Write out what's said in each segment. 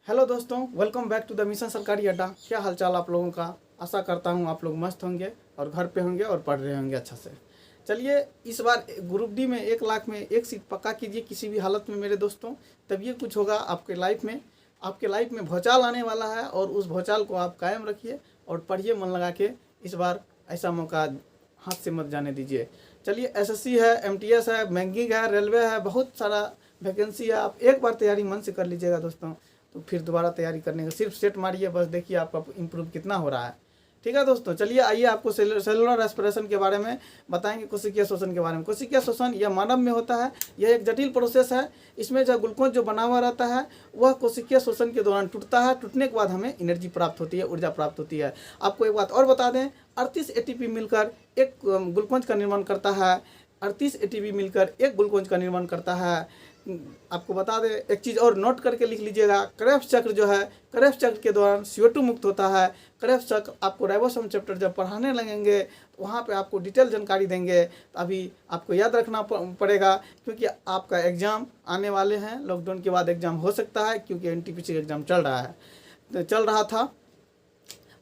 Hello दोस्तों, welcome back to the mission Sarkari Adda. क्या हालचाल आप लोगों का। आशा करता हूँ आप लोग मस्त होंगे और घर पे होंगे और पढ़ रहे होंगे अच्छा से। चलिए, इस बार ग्रुप डी में 1 लाख में एक सीट पक्का कीजिए किसी भी हालत में मेरे दोस्तों, तब ये कुछ होगा आपके लाइफ में। आपके लाइफ में भौचाल आने वाला है और उस भौचाल को आप कायम रखिए और पढ़िए मन लगा के। इस बार ऐसा मौका हाथ से मत जाने दीजिए। चलिए, एसएससी है, एमटीएस है, बैंकिंग है, रेलवे है, बहुत सारा वैकेंसी है। आप एक बार तैयारी मन से कर लीजिएगा दोस्तों, तो फिर दोबारा तैयारी करने का सिर्फ सेट मारिए, बस देखिए आपका इम्प्रूव कितना हो रहा है। ठीक है दोस्तों, चलिए आइए आपको सेलुलर एस्पिरेशन के बारे में बताएंगे, कोशिकीय शोषण के बारे में। कोशिकीय शोषण यह मानव में होता है। यह एक जटिल प्रोसेस है। इसमें जो ग्लूकोज जो बना हुआ रहता है वह कोशिकीय शोषण के दौरान टूटता है। टूटने के बाद हमें एनर्जी प्राप्त होती है, ऊर्जा प्राप्त होती है। आपको एक बात और बता दें, 38 एटीपी मिलकर एक ग्लूकोज का निर्माण करता है। 38 एटीपी मिलकर एक ग्लूकोज का निर्माण करता है। आपको बता दें एक चीज़ और नोट करके लिख लीजिएगा, क्रेब्स चक्र जो है, क्रेब्स चक्र के दौरान CO2 मुक्त होता है। क्रेब्स चक्र आपको राइबोसोम चैप्टर जब पढ़ाने लगेंगे तो वहाँ पे आपको डिटेल जानकारी देंगे। तो अभी आपको याद रखना पड़ेगा, क्योंकि आपका एग्ज़ाम आने वाले हैं। लॉकडाउन के बाद एग्ज़ाम हो सकता है, क्योंकि NTPC एग्ज़ाम चल रहा था,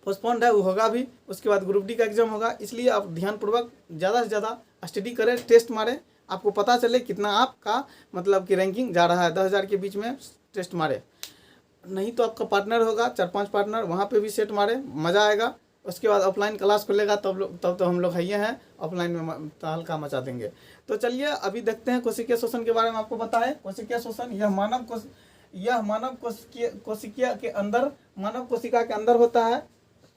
पोस्टपोन्ड है, वो होगा भी। उसके बाद ग्रुप डी का एग्ज़ाम होगा, इसलिए आप ध्यानपूर्वक ज़्यादा से ज़्यादा स्टडी करें, टेस्ट मारें, आपको पता चले कितना आपका मतलब कि रैंकिंग जा रहा है। 10,000 के बीच में टेस्ट मारे। नहीं तो आपका पार्टनर होगा, 4-5 पार्टनर, वहाँ पे भी सेट मारे, मज़ा आएगा। उसके बाद ऑफलाइन क्लास खुलेगा, तब तो हम लोग है हैं, ऑफलाइन में तहलका मचा देंगे। तो चलिए अभी देखते हैं कोशिकीय शोषण के बारे में। आपको बताएं, कोशिकीय शोषण यह मानव कोशिकीय के अंदर, मानव कोशिका के अंदर होता है।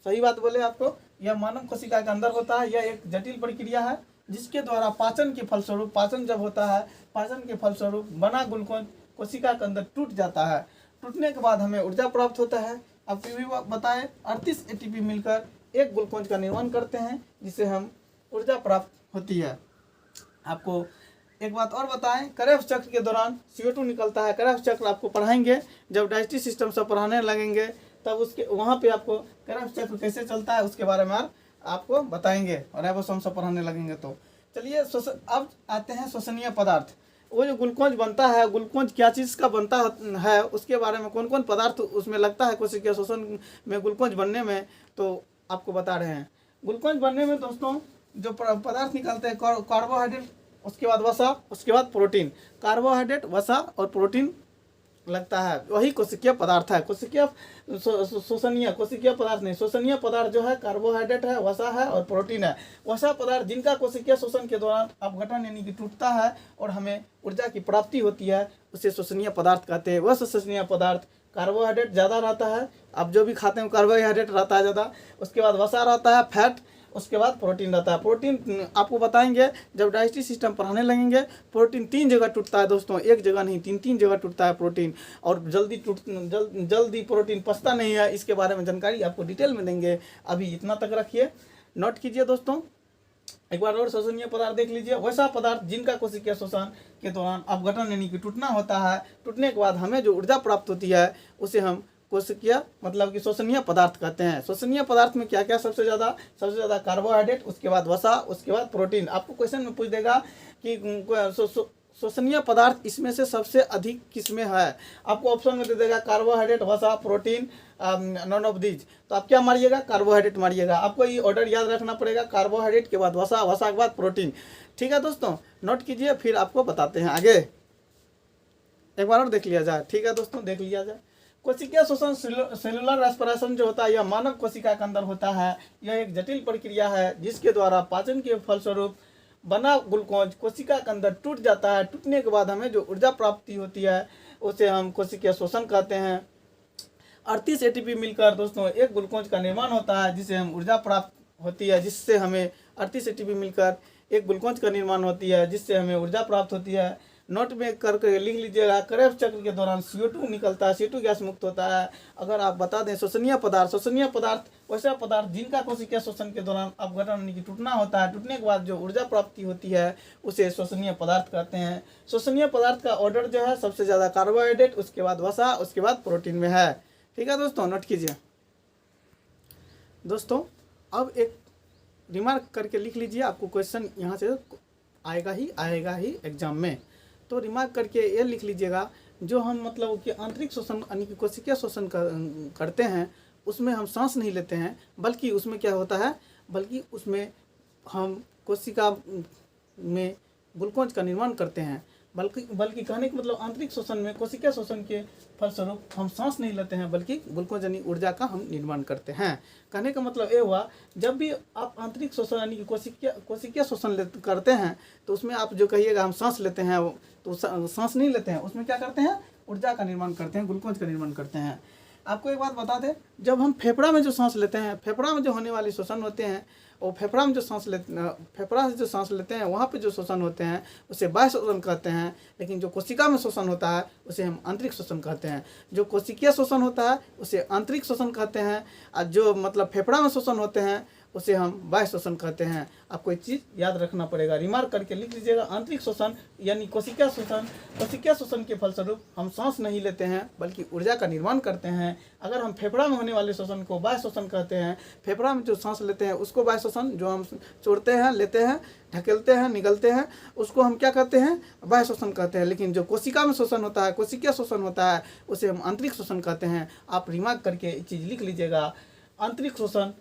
सही बात बोले आपको, यह मानव कोशिका के अंदर होता है। यह एक जटिल प्रक्रिया है जिसके द्वारा पाचन के फलस्वरूप, पाचन जब होता है, पाचन के फलस्वरूप बना ग्लूकोज कोशिका के अंदर टूट जाता है। टूटने के बाद हमें ऊर्जा प्राप्त होता है। अब फिर भी बताएं, 38 एटीपी मिलकर एक ग्लूकोज का निर्माण करते हैं, जिससे हम ऊर्जा प्राप्त होती है। आपको एक बात और बताएं, क्रेब्स चक्र के दौरान CO2 निकलता है। क्रेब्स चक्र आपको पढ़ाएंगे, जब डाइजेस्टिव सिस्टम से पढ़ाने लगेंगे तब उसके वहाँ पे आपको क्रेब्स चक्र कैसे चलता है उसके बारे में आपको बताएंगे, और राइबोसोम से पढ़ाने लगेंगे तो। चलिए अब आते हैं शोषणीय पदार्थ। वो जो ग्लूकोज बनता है, ग्लूकोज क्या चीज़ का बनता है, उसके बारे में कौन कौन पदार्थ उसमें लगता है कोशिकीय शोषण में, ग्लूकोज बनने में, तो आपको बता रहे हैं। ग्लूकोज बनने में दोस्तों जो पदार्थ निकलते हैं, कार्बोहाइड्रेट, उसके बाद वसा, उसके बाद प्रोटीन। कार्बोहाइड्रेट, वसा और प्रोटीन लगता है, वही कोशिकीय पदार्थ है। कोशिकीय शोषणीय, कोशिकीय पदार्थ नहीं, शोषणीय पदार्थ जो है कार्बोहाइड्रेट है, वसा है और प्रोटीन है। वसा पदार्थ जिनका कोशिकीय शोषण के दौरान अपघटन यानी कि टूटता है और हमें ऊर्जा की प्राप्ति होती है, उसे शोषणीय पदार्थ कहते हैं। वह शोषणीय पदार्थ कार्बोहाइड्रेट ज़्यादा रहता है, आप जो भी खाते हैं कार्बोहाइड्रेट रहता है ज़्यादा। उसके बाद वसा रहता है, फैट, उसके बाद प्रोटीन रहता है। प्रोटीन आपको बताएंगे जब डाइजेस्टिव सिस्टम पढ़ाने लगेंगे। प्रोटीन 3 जगह टूटता है दोस्तों, एक जगह नहीं, 3 जगह टूटता है प्रोटीन, और जल्दी प्रोटीन पचता नहीं है। इसके बारे में जानकारी आपको डिटेल में देंगे। अभी इतना तक रखिए, नोट कीजिए दोस्तों। एक बार और शोषणीय पदार्थ देख लीजिए, वैसा पदार्थ जिनका कोशिकीय शोषण के दौरान अपघटन यानी कि टूटना होता है। टूटने के बाद हमें जो ऊर्जा प्राप्त होती है उसे हम कोशिकीय मतलब कि शोषणीय पदार्थ कहते हैं। शोषणीय पदार्थ में क्या क्या सबसे ज़्यादा कार्बोहाइड्रेट, उसके बाद वसा, उसके बाद प्रोटीन। आपको क्वेश्चन में पूछ देगा कि शोषणीय पदार्थ इसमें से सबसे अधिक किसमें है। आपको ऑप्शन में दे देगा कार्बोहाइड्रेट, वसा, प्रोटीन, नॉन ऑफ दीज। तो आप क्या मारिएगा, कार्बोहाइड्रेट मारिएगा। आपको ये ऑर्डर याद रखना पड़ेगा, कार्बोहाइड्रेट के बाद वसा, वसा के बाद प्रोटीन। ठीक है दोस्तों, नोट कीजिए, फिर आपको बताते हैं आगे। एक बार और देख लिया जाए। ठीक है दोस्तों, देख लिया जाए। कोशिकीय शोषण, सेलुलर एस्पिरेशन जो होता है, यह मानव कोशिका के अंदर होता है। यह एक जटिल प्रक्रिया है जिसके द्वारा पाचन के फलस्वरूप बना ग्लूकोज कोशिका के अंदर टूट जाता है। टूटने के बाद हमें जो ऊर्जा प्राप्ति होती है उसे हम कोशिकीय शोषण कहते हैं। 38 एटीपी मिलकर दोस्तों एक ग्लूकोज का निर्माण होता है, जिसे हम ऊर्जा प्राप्त होती है, जिससे हमें 38 एटीपी मिलकर एक ग्लूकोज का निर्माण होती है, जिससे हमें ऊर्जा प्राप्त होती है। नोट में करके लिख लीजिएगा, क्रेब्स चक्र के दौरान CO2 निकलता है, CO2 गैस मुक्त होता है। अगर आप बता दें शोषणीय पदार्थ वैसा पदार्थ जिनका कोशिकीय शोषण के दौरान अपघटन यानी कि टूटना होता है। टूटने के बाद जो ऊर्जा प्राप्ति होती है उसे शोषणीय पदार्थ कहते हैं। शोषणीय पदार्थ का ऑर्डर जो है सबसे ज़्यादा कार्बोहाइड्रेट, उसके बाद वसा, उसके बाद प्रोटीन में है। ठीक है दोस्तों, नोट कीजिए दोस्तों। अब एक रिमार्क करके लिख लीजिए, आपको क्वेश्चन यहाँ से आएगा ही एग्जाम में। तो रिमार्क करके ये लिख लीजिएगा, जो हम मतलब कि आंतरिक श्वसन यानी कि कोशिकीय श्वसन करते हैं, उसमें हम सांस नहीं लेते हैं, बल्कि उसमें क्या होता है, बल्कि उसमें हम कोशिका में ग्लूकोज का निर्माण करते हैं। बल्कि कहने का मतलब आंतरिक श्वसन में कोशिकीय श्वसन के फलस्वरूप हम सांस नहीं लेते हैं, बल्कि ग्लूकोज यानी ऊर्जा का हम निर्माण करते हैं। कहने का मतलब ये हुआ, जब भी आप आंतरिक श्वसन यानी कि कोशिकीय श्वसन करते हैं, तो उसमें आप जो कहिएगा हम सांस लेते हैं, तो सांस नहीं लेते हैं, उसमें क्या करते हैं, ऊर्जा का निर्माण करते हैं, ग्लूकोज का निर्माण करते हैं। आपको एक बात बता दें, जब हम फेफड़ा में जो सांस लेते हैं, फेफड़ा में जो होने वाले श्वसन होते हैं, और फेफड़ा में जो फेफड़ा से जो सांस लेते हैं, वहाँ पे जो श्वसन होते हैं उसे बाह्य श्वसन कहते हैं। लेकिन जो कोशिका में श्वसन होता है उसे हम आंतरिक श्वसन कहते हैं। जो कोशिकीय श्वसन होता है उसे आंतरिक श्वसन कहते हैं, और जो मतलब फेफड़ा में श्वसन होते हैं उसे हम बाह्य श्वसन कहते हैं। आपको एक चीज़ याद रखना पड़ेगा, रिमार्क करके लिख लीजिएगा। आंतरिक श्वसन यानी कोशिकीय श्वसन के फलस्वरूप हम सांस नहीं लेते हैं, बल्कि ऊर्जा का निर्माण करते हैं। अगर हम फेफड़ा में होने वाले श्वसन को बाह्य श्वसन कहते हैं, फेफड़ा में जो सांस लेते हैं उसको बाह्य श्वसन, जो हम छोड़ते हैं, लेते हैं, ढकेलते हैं, निगलते हैं, उसको हम क्या कहते हैं, बाह्य श्वसन कहते हैं। लेकिन जो कोशिका में श्वसन होता है, कोशिकीय श्वसन होता है, उसे हम आंतरिक श्वसन कहते हैं। आप रिमार्क करके एक चीज़ लिख लीजिएगा, आंतरिक श्वसन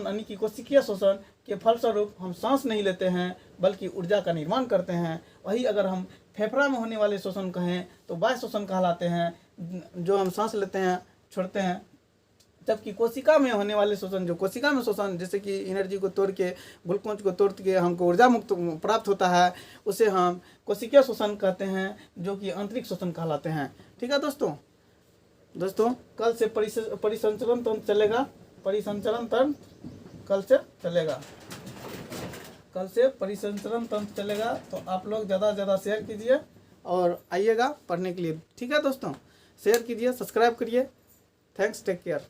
यानी कि कोशिकीय श्वसन के फलस्वरूप हम सांस नहीं लेते हैं, बल्कि ऊर्जा का निर्माण करते हैं। वही अगर हम फेफड़ा में होने वाले श्वसन कहें तो बाह्य श्वसन कहलाते हैं, जो हम सांस लेते हैं, छोड़ते हैं। जबकि कोशिका में होने वाले श्वसन, जो कोशिका में श्वसन, जैसे कि एनर्जी को तोड़ के, ग्लूकोज को तोड़ के हमको ऊर्जा मुक्त प्राप्त होता है, उसे हम कोशिकीय श्वसन कहते हैं, जो कि आंतरिक श्वसन कहलाते हैं। ठीक है दोस्तों, कल से परिसंचरण तंत्र चलेगा, परिसंचरण तंत्र कल से परिसंचरण तंत्र चलेगा। तो आप लोग ज़्यादा से ज़्यादा शेयर कीजिए और आइएगा पढ़ने के लिए। ठीक है दोस्तों, शेयर कीजिए, सब्सक्राइब करिए। Thanks, take care.